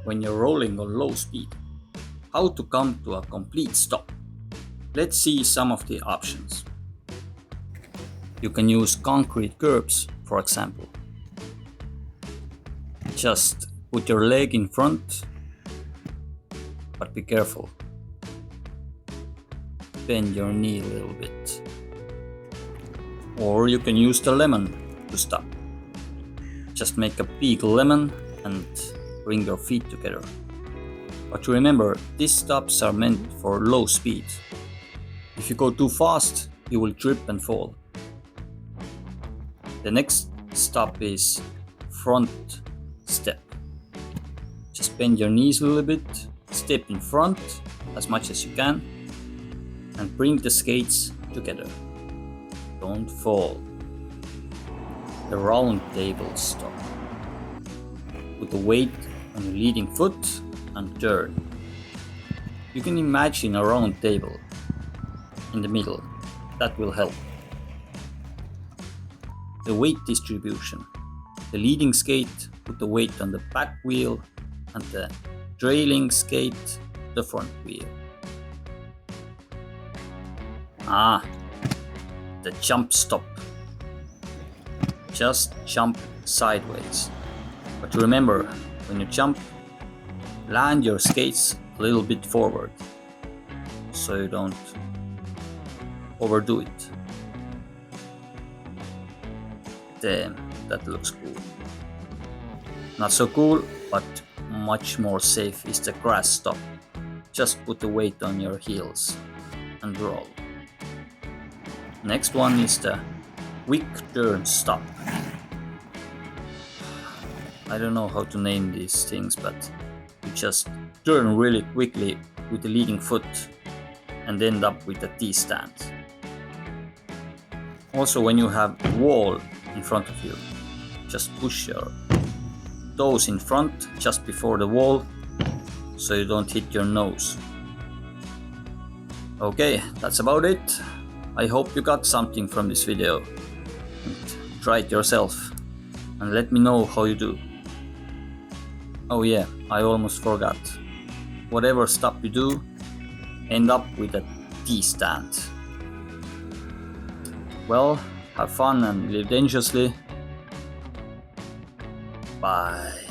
when you're rolling on low speed. How to come to a complete stop. Let's see some of the options. You can use concrete curbs, for example. Just put your leg in front, but be careful. Bend your knee a little bit. Or you can use the lemon to stop. Just make a big lemon and bring your feet together. But remember, these stops are meant for low speed. If you go too fast, you will trip and fall. The next stop is front step. Just bend your knees a little bit, step in front as much as you can, and bring the skates together. Don't fall. The round table stop. Put the weight on your leading foot and turn. You can imagine a round table in the middle. That will help. The weight distribution. The leading skate put the weight on the back wheel and the trailing skate the front wheel. The jump stop. Just jump sideways. But remember, when you jump, land your skates a little bit forward so you don't overdo it. Damn, that looks cool. Not so cool, but much more safe is the grass stop. Just put the weight on your heels and roll. Next one is the quick turn stop. I don't know how to name these things, but you just turn really quickly with the leading foot and end up with a T-stand. Also, when you have a wall in front of you, just push your toes in front just before the wall so you don't hit your nose. Okay, that's about it. I hope you got something from this video. And try it yourself and let me know how you do. Oh yeah, I almost forgot. Whatever stop you do, end up with a T-stand. Well, have fun and live dangerously. Bye.